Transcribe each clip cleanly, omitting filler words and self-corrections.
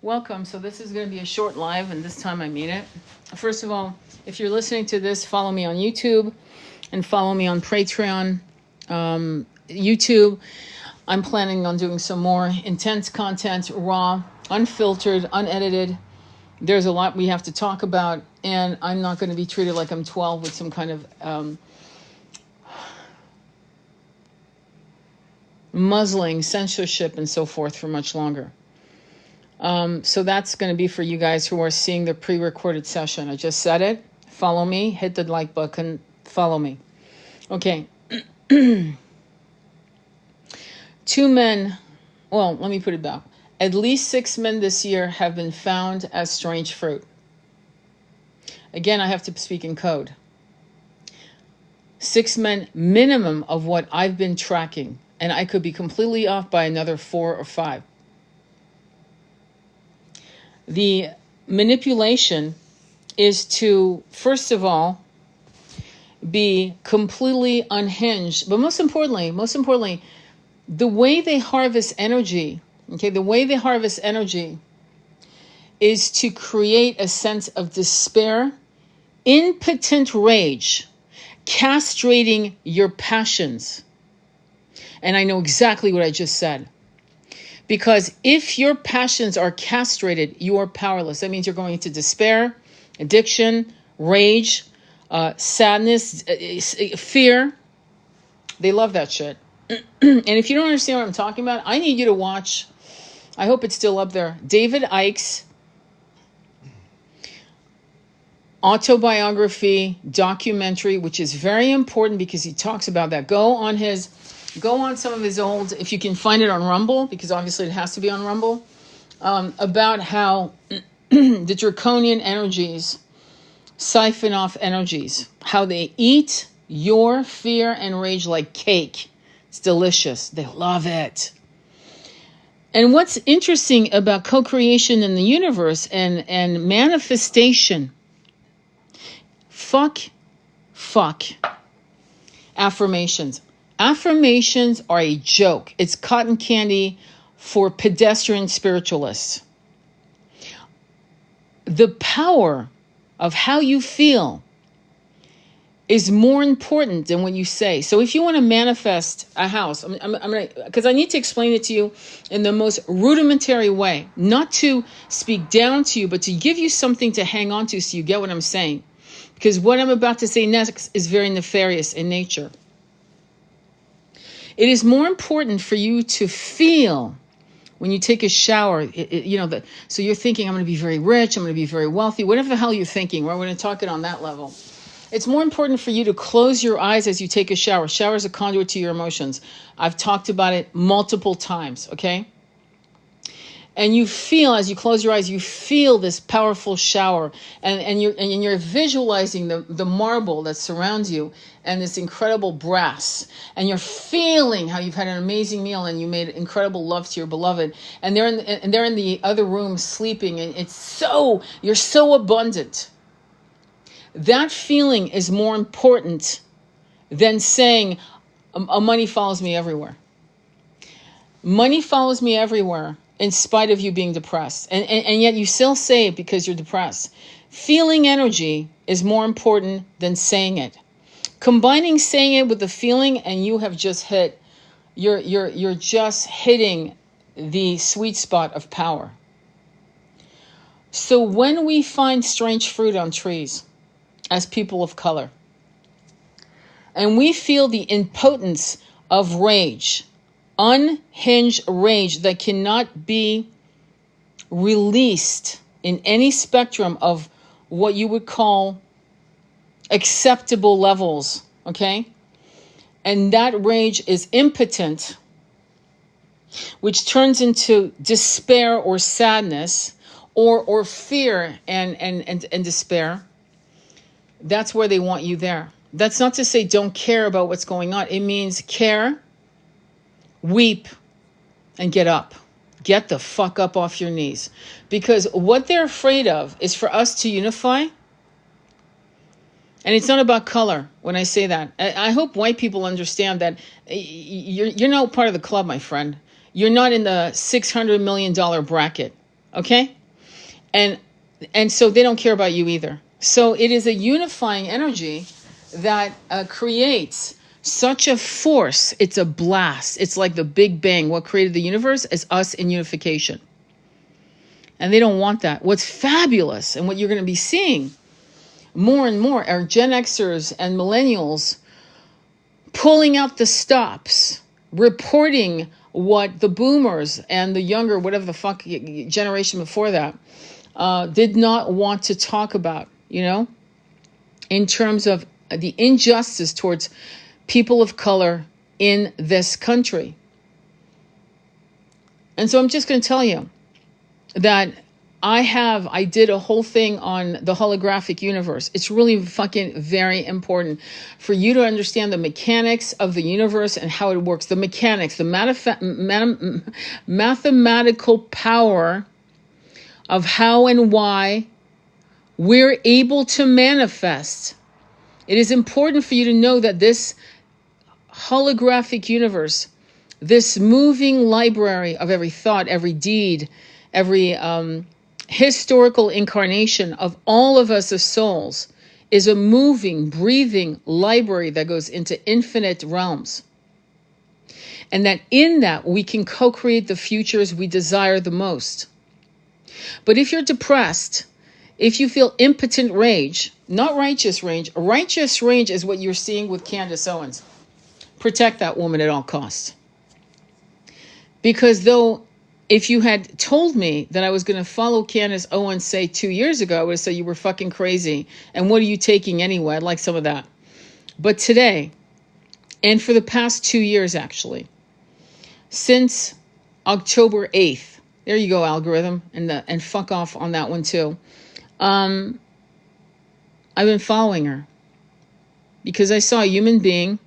Welcome. So this is going to be a short live, and this time I mean it. First of all, if you're listening to this, follow me on YouTube and follow me on Patreon. YouTube, I'm planning on doing some more intense content, raw, unfiltered, unedited. There's a lot we have to talk about, and I'm not going to be treated like I'm 12 with some kind of muzzling, censorship, and so forth for much longer. So that's going to be for you guys who are seeing the pre-recorded session. I just said it. Follow me. Hit the like button. Follow me. Okay. 2 men, well, let me put it back. At least 6 men this year have been found as strange fruit. Again, I have to speak in code. 6 men minimum of what I've been tracking. And I could be completely off by another 4 or 5. The manipulation is to, first of all, be completely unhinged. But most importantly, the way they harvest energy, is to create a sense of despair, impotent rage, castrating your passions. And I know exactly what I just said. Because if your passions are castrated, you are powerless. That means you're going into despair, addiction, rage, sadness, fear. They love that shit. And if you don't understand what I'm talking about, I need you to watch, I hope it's still up there, David Icke's autobiography documentary, which is very important because he talks about that. Go on some of his old, if you can find it on Rumble, because obviously it has to be on Rumble, about how the draconian energies siphon off energies, how they eat your fear and rage like cake. It's delicious. They love it. And what's interesting about co-creation in the universe and manifestation, fuck affirmations. Affirmations are a joke. It's cotton candy for pedestrian spiritualists. The power of how you feel is more important than what you say. So if you want to manifest a house, I'm gonna, because I need to explain it to you in the most rudimentary way, not to speak down to you, but to give you something to hang on to so you get what I'm saying. Because what I'm about to say next is very nefarious in nature. It is more important for you to feel when you take a shower, so you're thinking, I'm going to be very rich, I'm going to be very wealthy, whatever the hell you're thinking, we're going to talk it on that level. It's more important for you to close your eyes as you take a shower. Shower is a conduit to your emotions. I've talked about it multiple times, okay? And you feel, as you close your eyes, you feel this powerful shower, and you're visualizing the marble that surrounds you and this incredible brass, and you're feeling how you've had an amazing meal and you made incredible love to your beloved, and they're in the other room sleeping, and you're so abundant. That feeling is more important than saying, money follows me everywhere. Money follows me everywhere. In spite of you being depressed. And yet you still say it because you're depressed. Feeling energy is more important than saying it. Combining saying it with the feeling, and you have just hit, you're just hitting the sweet spot of power. So when we find strange fruit on trees as people of color, and we feel the impotence of rage, unhinged rage that cannot be released in any spectrum of what you would call acceptable levels, okay? And that rage is impotent, which turns into despair or sadness or fear and despair. That's where they want you there. That's not to say don't care about what's going on. It means care, weep, and get up. Get the fuck up off your knees. Because what they're afraid of is for us to unify. And it's not about color when I say that. I hope white people understand that you're not part of the club, my friend. You're not in the $600 million bracket. Okay? And so they don't care about you either. So it is a unifying energy that creates such a force. It's a blast. It's like the Big Bang. What created the universe is us in unification. And they don't want that. What's fabulous and what you're going to be seeing more and more are Gen Xers and millennials pulling out the stops, reporting what the boomers and the younger, whatever the fuck generation before that, did not want to talk about, in terms of the injustice towards people of color in this country. And so I'm just going to tell you that I did a whole thing on the holographic universe. It's really fucking very important for you to understand the mechanics of the universe and how it works. The mechanics, the mathematical power of how and why we're able to manifest. It is important for you to know that this holographic universe, this moving library of every thought, every deed, every historical incarnation of all of us as souls, is a moving, breathing library that goes into infinite realms. And that in that we can co-create the futures we desire the most. But if you're depressed, if you feel impotent rage, not righteous rage is what you're seeing with Candace Owens. Protect that woman at all costs. Because though if you had told me that I was going to follow Candace Owens, say 2 years ago, I would have said you were fucking crazy. And what are you taking anyway? I'd like some of that. But today, and for the past 2 years actually, since October 8th, there you go, algorithm, and fuck off on that one too. I've been following her because I saw a human being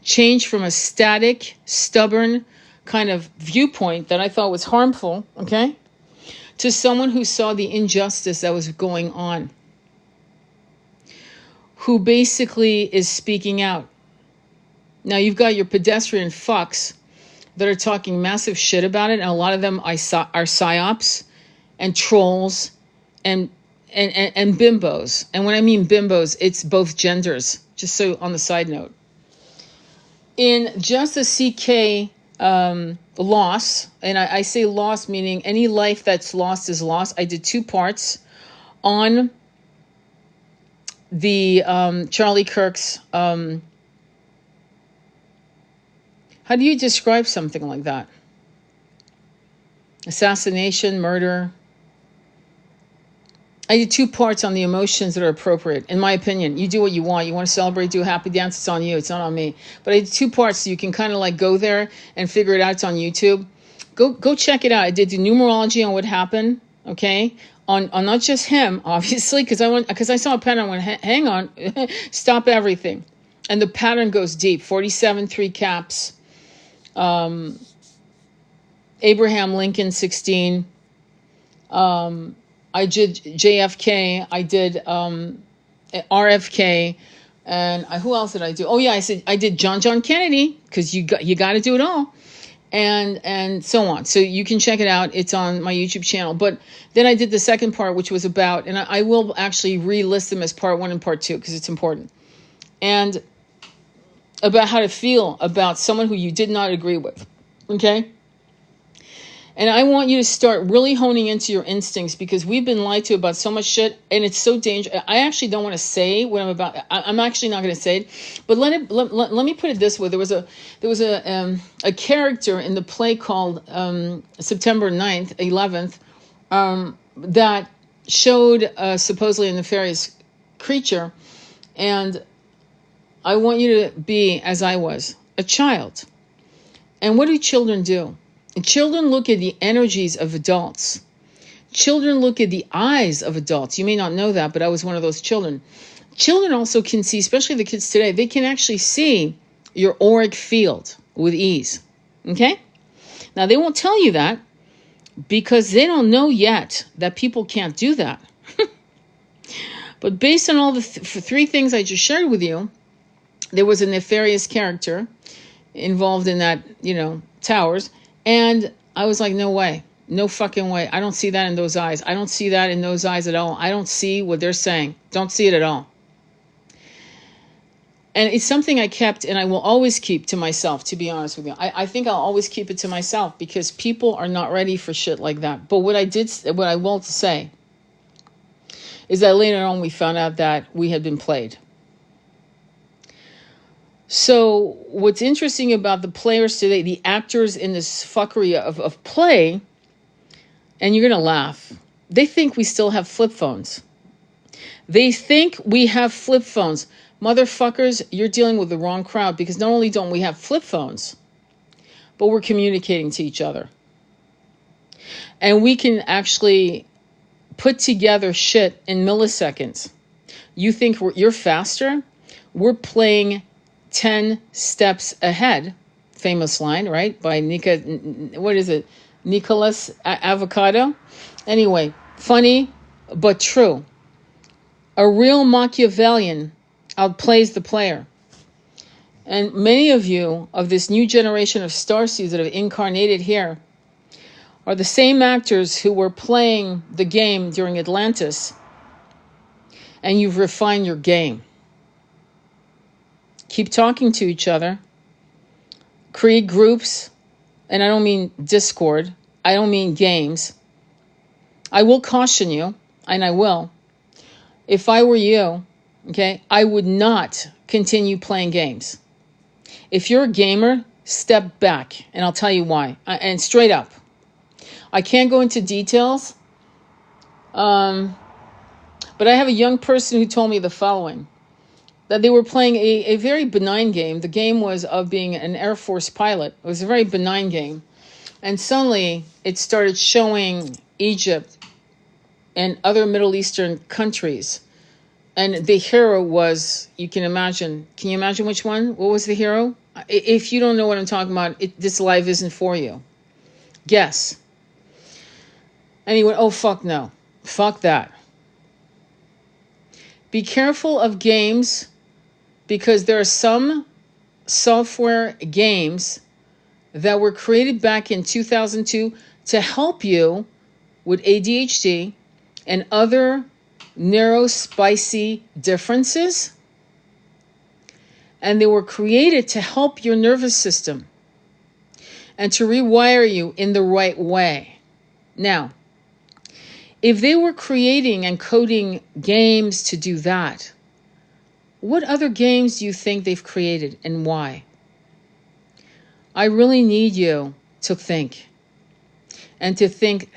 change from a static, stubborn kind of viewpoint that I thought was harmful, okay, to someone who saw the injustice that was going on, who basically is speaking out. Now you've got your pedestrian fucks that are talking massive shit about it, and a lot of them are psyops and trolls and bimbos. And when I mean bimbos, it's both genders, just so on the side note. In just a CK loss, and I say loss meaning any life that's lost is lost, I did 2 parts on the Charlie Kirk's, how do you describe something like that? Assassination, murder. I did 2 parts on the emotions that are appropriate, in my opinion. You do what you want. You want to celebrate, do a happy dance, it's on you. It's not on me. But I did 2 parts so you can kind of like go there and figure it out. It's on YouTube. Go check it out. I did the numerology on what happened, okay? On not just him, obviously, because I saw a pattern. I went, hang on, stop everything. And the pattern goes deep. 47, 3 caps. Abraham Lincoln, 16. I did JFK, I did RFK, and who else did I do? Oh yeah, I did John Kennedy, because you got to do it all, and so on. So you can check it out. It's on my YouTube channel. But then I did the second part, which was about, and I will actually relist them as part 1 and part 2 because it's important, and about how to feel about someone who you did not agree with. Okay. And I want you to start really honing into your instincts, because we've been lied to about so much shit, and it's so dangerous. I actually don't want to say what I'm about. I'm actually not going to say it, but let me put it this way. There was a character in the play called September 9th, 11th, that showed supposedly a nefarious creature, and I want you to be as I was, a child. And what do children do? Children look at the energies of adults. Children look at the eyes of adults. You may not know that, but I was one of those children. Children also can see, especially the kids today, they can actually see your auric field with ease. Okay? Now, they won't tell you that because they don't know yet that people can't do that. But based on all the 3 things I just shared with you, there was a nefarious character involved in that, towers. And I was like, no way. No fucking way. I don't see that in those eyes. I don't see that in those eyes at all. I don't see what they're saying. Don't see it at all. And it's something I kept and I will always keep to myself, to be honest with you. I think I'll always keep it to myself because people are not ready for shit like that. But what I will say is that later on we found out that we had been played. So what's interesting about the players today, the actors in this fuckery of play, and you're going to laugh, they think we still have flip phones. They think we have flip phones. Motherfuckers, you're dealing with the wrong crowd because not only don't we have flip phones, but we're communicating to each other. And we can actually put together shit in milliseconds. You think you're faster? We're playing 10 steps ahead. Famous line, right? By Nicholas Avocado. Anyway, funny, but true. A real Machiavellian outplays the player. And many of you of this new generation of starseeds that have incarnated here are the same actors who were playing the game during Atlantis, and you've refined your game. Keep talking to each other. Create groups, and I don't mean Discord. I don't mean games. I will caution you, and I will. If I were you, okay, I would not continue playing games. If you're a gamer, step back, and I'll tell you why. And straight up. I can't go into details, but I have a young person who told me the following, that they were playing a very benign game. The game was of being an Air Force pilot. It was a very benign game. And suddenly it started showing Egypt and other Middle Eastern countries. And the hero was, can you imagine which one? What was the hero? If you don't know what I'm talking about, this live isn't for you. Guess. And he went, oh, fuck no. Fuck that. Be careful of games because there are some software games that were created back in 2002 to help you with ADHD and other neurospicy differences. And they were created to help your nervous system and to rewire you in the right way. Now, if they were creating and coding games to do that, what other games do you think they've created and why? I really need you to think and to think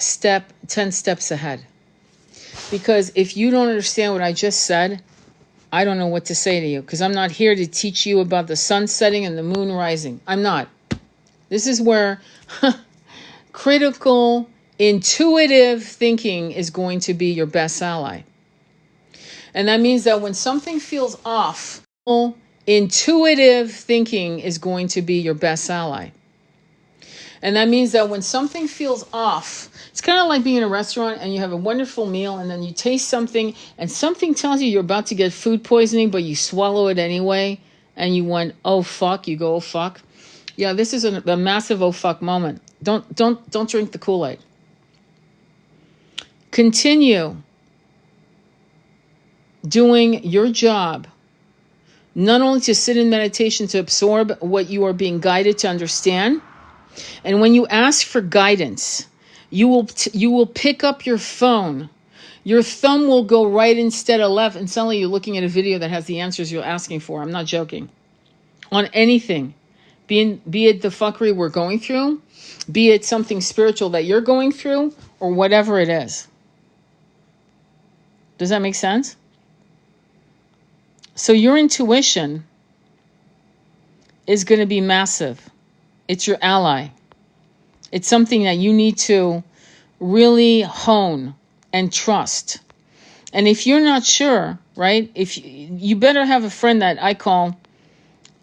10 steps ahead. Because if you don't understand what I just said, I don't know what to say to you, because I'm not here to teach you about the sun setting and the moon rising. I'm not. This is where critical, intuitive thinking is going to be your best ally. And that means that when something feels off, intuitive thinking is going to be your best ally. And that means that when something feels off, it's kind of like being in a restaurant and you have a wonderful meal and then you taste something and something tells you you're about to get food poisoning, but you swallow it anyway and you went, oh fuck, you go, oh fuck. Yeah, this is a massive oh fuck moment. Don't drink the Kool-Aid. Continue doing your job, not only to sit in meditation to absorb what you are being guided to understand, and when you ask for guidance, you will pick up your phone. Your thumb will go right instead of left, and suddenly you're looking at a video that has the answers you're asking for. I'm not joking. On anything, be it the fuckery we're going through, be it something spiritual that you're going through, or whatever it is. Does that make sense? So your intuition is going to be massive. It's your ally. It's something that you need to really hone and trust. And if you're not sure, right, if you better have a friend that I call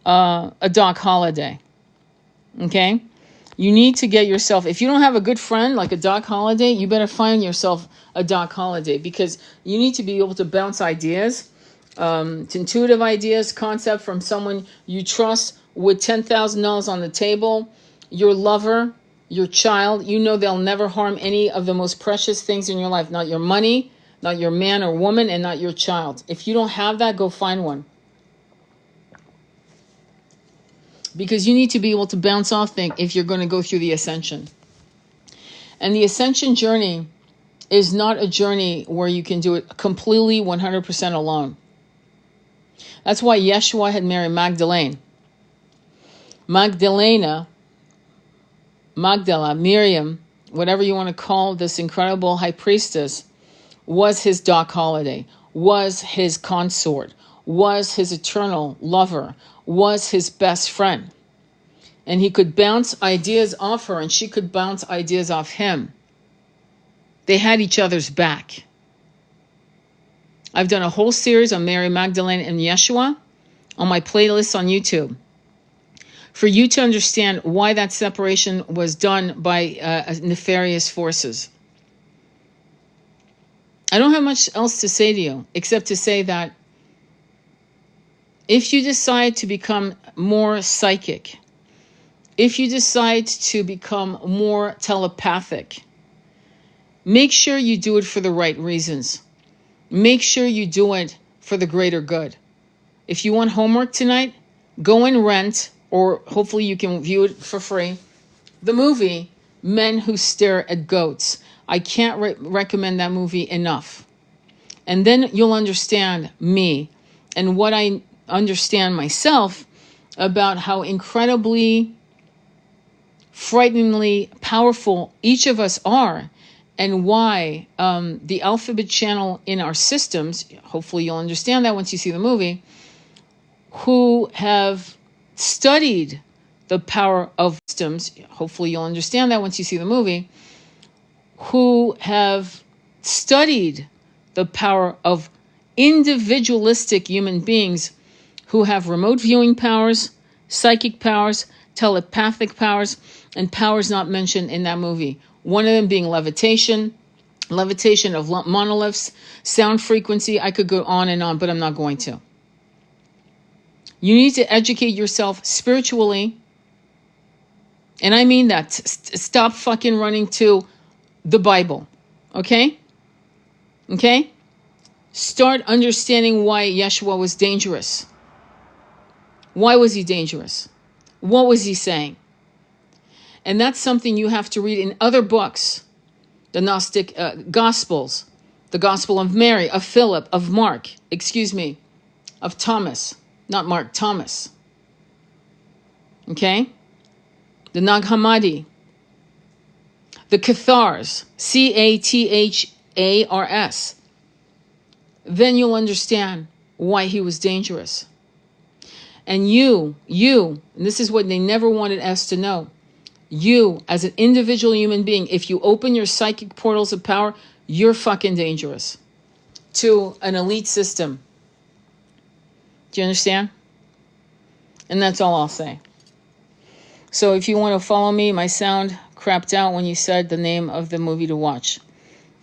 a Doc Holiday. Okay? You need to get yourself, if you don't have a good friend like a Doc Holiday, you better find yourself a Doc Holiday, because you need to be able to bounce ideas, intuitive ideas, concept from someone you trust with $10,000 on the table, your lover, your child. You know they'll never harm any of the most precious things in your life. Not your money, not your man or woman, and not your child. If you don't have that, go find one. Because you need to be able to bounce off things if you're going to go through the ascension. And the ascension journey is not a journey where you can do it completely 100% alone. That's why Yeshua had Mary Magdalene. Magdalena, Miriam, whatever you want to call this incredible high priestess, was his doc holiday, was his consort, was his eternal lover, was his best friend. And he could bounce ideas off her and she could bounce ideas off him. They had each other's back. I've done a whole series on Mary Magdalene and Yeshua on my playlist on YouTube, for you to understand why that separation was done by nefarious forces. I don't have much else to say to you, except to say that if you decide to become more psychic, if you decide to become more telepathic, make sure you do it for the right reasons. Make sure you do it for the greater good. If you want homework tonight, go and rent, or hopefully you can view it for free, the movie Men Who Stare at Goats. I can't recommend that movie enough. And then you'll understand me and what I understand myself about how incredibly, frighteningly powerful each of us are, and why the alphabet channel in our systems, hopefully you'll understand that once you see the movie, who have studied the power of systems, hopefully you'll understand that once you see the movie, who have studied the power of individualistic human beings who have remote viewing powers, psychic powers, telepathic powers, and powers not mentioned in that movie. One of them being levitation of monoliths, sound frequency. I could go on and on, but I'm not going to. You need to educate yourself spiritually. And I mean that. Stop fucking running to the Bible. Okay? Okay? Start understanding why Yeshua was dangerous. Why was he dangerous? What was he saying? And that's something you have to read in other books. The Gnostic Gospels. The Gospel of Mary, of Philip, of Mark. Of Thomas. Not Mark, Thomas. Okay? The Nag Hammadi. The Cathars. Cathars. Then you'll understand why he was dangerous. And you, and this is what they never wanted us to know, you, as an individual human being, if you open your psychic portals of power, you're fucking dangerous to an elite system. Do you understand? And that's all I'll say. So if you want to follow me, my sound crapped out when you said the name of the movie to watch.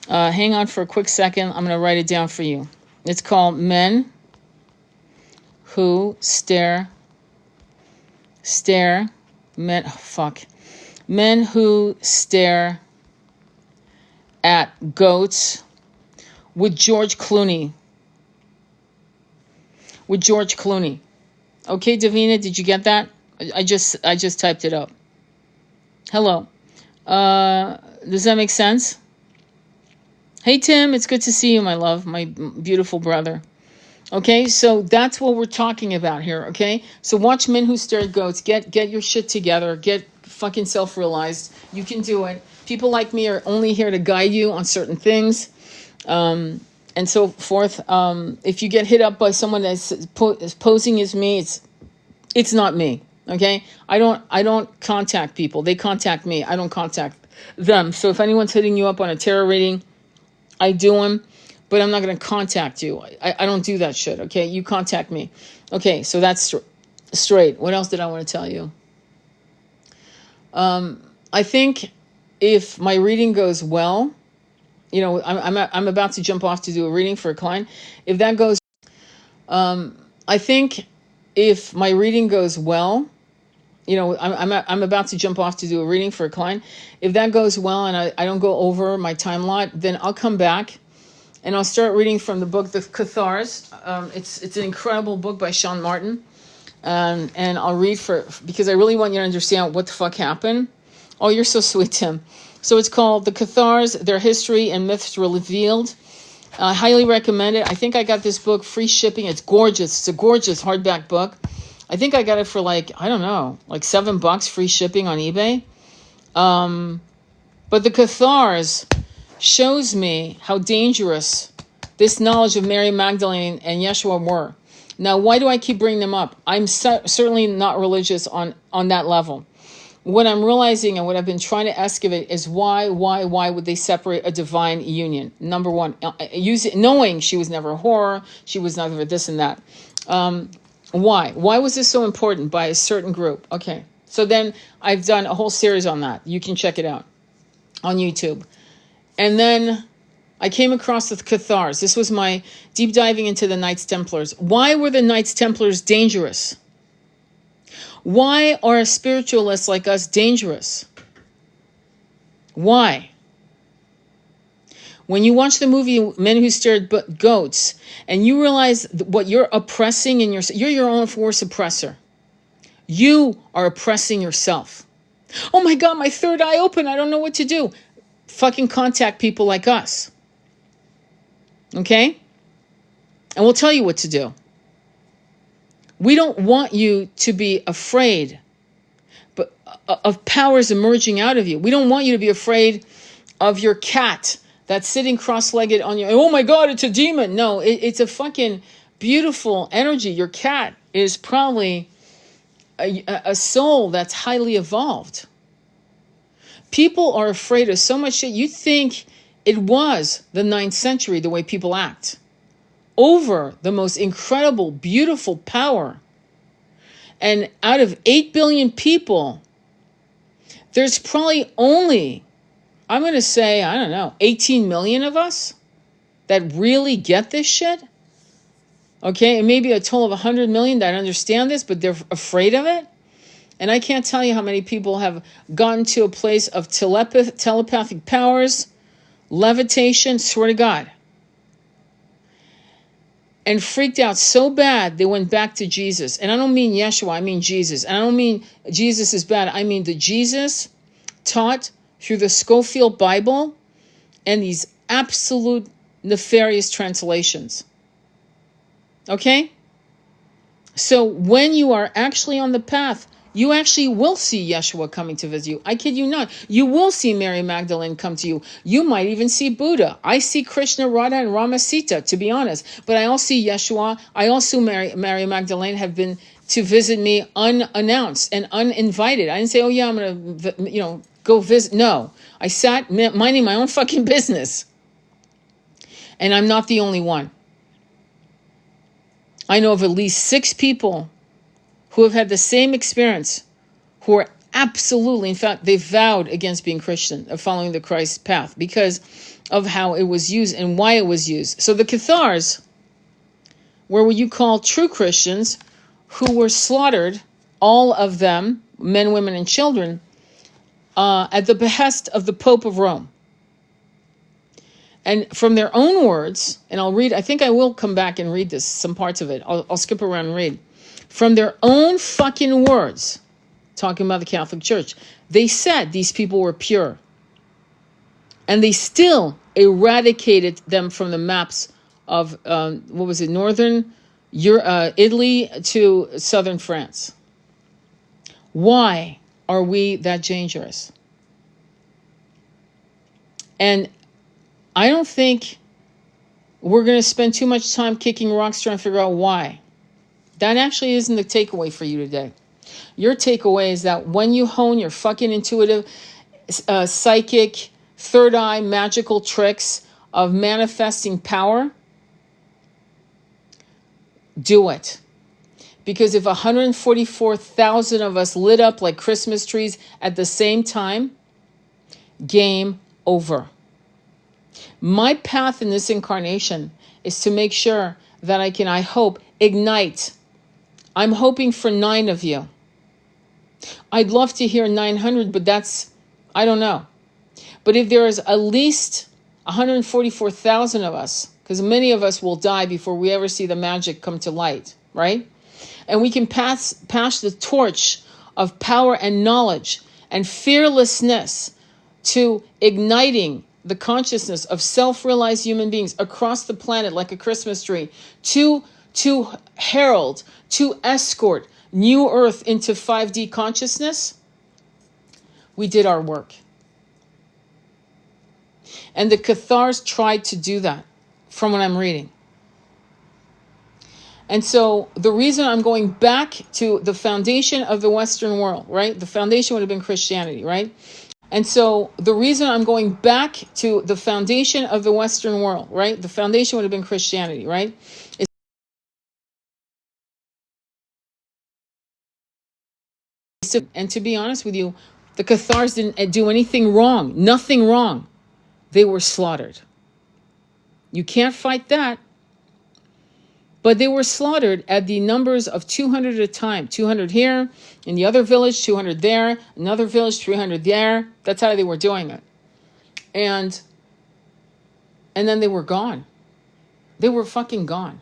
Hang on for a quick second. I'm going to write it down for you. It's called Men Who Stare Men Who Stare at Goats with George Clooney. Okay, Davina, did you get that? I just typed it up. Hello. Does that make sense? Hey, Tim, it's good to see you, my love, my beautiful brother. Okay, so that's what we're talking about here, okay? So watch Men Who Stare at Goats. Get your shit together. Get fucking self-realized. You can do it. People like me are only here to guide you on certain things, and so forth. If you get hit up by someone that's posing as me, it's not me, okay? I don't contact people. They contact me. I don't contact them. So if anyone's hitting you up on a tarot reading, I do them, but I'm not going to contact you. I don't do that shit, okay? You contact me. Okay, so that's straight. What else did I want to tell you? I think if my reading goes well, you know, I'm about to jump off to do a reading for a client. If that goes, I think if my reading goes well, I'm about to jump off to do a reading for a client. If that goes well and I don't go over my time lot, then I'll come back and I'll start reading from the book, The Cathars. It's an incredible book by Sean Martin. And I'll read because I really want you to understand what the fuck happened. Oh, you're so sweet, Tim. So it's called The Cathars, Their History and Myths Revealed. I highly recommend it. I think I got this book free shipping. It's gorgeous. It's a gorgeous hardback book. I think I got it for like $7 free shipping on eBay. But the Cathars shows me how dangerous this knowledge of Mary Magdalene and Yeshua were. Now, why do I keep bringing them up? I'm certainly not religious on that level. What I'm realizing and what I've been trying to excavate is why would they separate a divine union? Number one, knowing she was never a whore, she was never this and that. Why? Why was this so important by a certain group? Okay, so then I've done a whole series on that. You can check it out on YouTube. And then I came across the Cathars. This was my deep diving into the Knights Templars. Why were the Knights Templars dangerous? Why are spiritualists like us dangerous? Why? When you watch the movie Men Who Stared Goats, and you realize what you're oppressing in you're your own worst oppressor. You are oppressing yourself. Oh my God, my third eye open. I don't know what to do. Fucking contact people like us. Okay? And we'll tell you what to do. We don't want you to be afraid of powers emerging out of you. We don't want you to be afraid of your cat that's sitting cross-legged on your... Oh my God, it's a demon. No, it's a fucking beautiful energy. Your cat is probably a soul that's highly evolved. People are afraid of so much shit. You think it was the 9th century, the way people act. Over the most incredible, beautiful power. And out of 8 billion people, there's probably only, I'm going to say, 18 million of us that really get this shit. Okay, and maybe a total of 100 million that understand this, but they're afraid of it. And I can't tell you how many people have gotten to a place of telepathic powers, levitation, swear to God, and freaked out so bad they went back to Jesus. And I don't mean Yeshua, I mean Jesus. And I don't mean Jesus is bad. I mean the Jesus taught through the Scofield Bible and these absolute nefarious translations. Okay? So when you are actually on the path, you actually will see Yeshua coming to visit you. I kid you not. You will see Mary Magdalene come to you. You might even see Buddha. I see Krishna, Radha, and Ramasita, to be honest. But I also see Yeshua. I also, Mary Magdalene, have been to visit me unannounced and uninvited. I didn't say, oh yeah, I'm going to, go visit. No. I sat minding my own fucking business. And I'm not the only one. I know of at least 6 people who have had the same experience, who are absolutely, in fact, they vowed against being Christian, of following the Christ path, because of how it was used and why it was used. So the Cathars were what you call true Christians, who were slaughtered, all of them, men, women, and children, at the behest of the Pope of Rome. And from their own words, and I'll read, I think I will come back and read this, some parts of it. I'll skip around and read. From their own fucking words, talking about the Catholic Church, they said these people were pure. And they still eradicated them from the maps of, northern Italy to southern France. Why are we that dangerous? And I don't think we're going to spend too much time kicking rocks trying to figure out why. That actually isn't the takeaway for you today. Your takeaway is that when you hone your fucking intuitive, psychic, third eye, magical tricks of manifesting power, do it. Because if 144,000 of us lit up like Christmas trees at the same time, game over. My path in this incarnation is to make sure that I hope, ignite. I'm hoping for 9 of you. I'd love to hear 900, but that's, I don't know. But if there is at least 144,000 of us, because many of us will die before we ever see the magic come to light, right? And we can pass the torch of power and knowledge and fearlessness to igniting the consciousness of self-realized human beings across the planet like a Christmas tree, to herald, to escort New Earth into 5D consciousness, we did our work. And the Cathars tried to do that, from what I'm reading. And so the reason I'm going back to the foundation of the Western world, right? The foundation would have been Christianity, right? And so the reason I'm going back to the foundation of the Western world, right? The foundation would have been Christianity, right? And to be honest with you, the Cathars didn't do anything wrong. Nothing wrong. They were slaughtered. You can't fight that. But they were slaughtered at the numbers of 200 at a time. 200 here, in the other village, 200 there, another village, 300 there. That's how they were doing it. And then they were gone. They were fucking gone.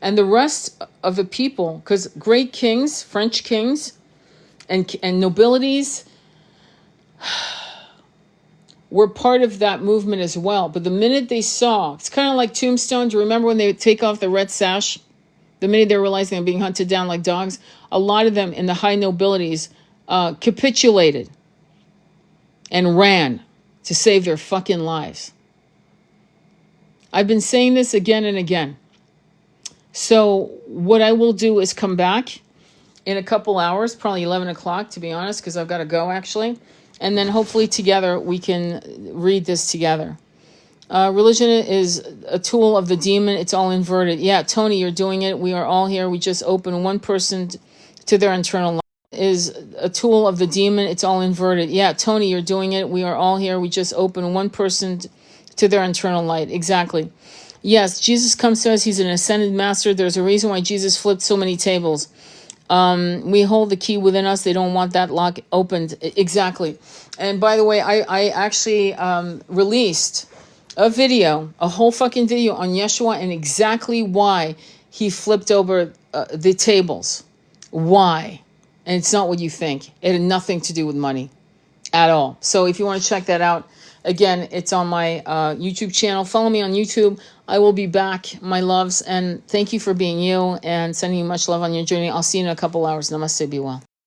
And the rest of the people, because great kings, French kings, and nobilities were part of that movement as well. But the minute they saw, it's kind of like Tombstone. Do you remember when they would take off the red sash? The minute they realized they were being hunted down like dogs, a lot of them in the high nobilities capitulated and ran to save their fucking lives. I've been saying this again and again. So what I will do is come back in a couple hours, probably 11 o'clock, to be honest, because I've got to go, actually. And then hopefully together we can read this together. Religion is a tool of the demon. It's all inverted. Yeah, Tony, you're doing it. We are all here. We just open one person to their internal life. Is a tool of the demon. It's all inverted. Yeah, Tony, you're doing it. We are all here. We just open one person to their internal light. Exactly. Yes, Jesus comes to us. He's an ascended master. There's a reason why Jesus flipped so many tables. We hold the key within us. They don't want that lock opened. Exactly. And by the way, I actually released a video, a whole fucking video on Yeshua and exactly why he flipped over the tables. Why? And it's not what you think. It had nothing to do with money at all. So if you want to check that out, again, it's on my YouTube channel. Follow me on YouTube. I will be back, my loves. And thank you for being you and sending you much love on your journey. I'll see you in a couple hours. Namaste. Be well.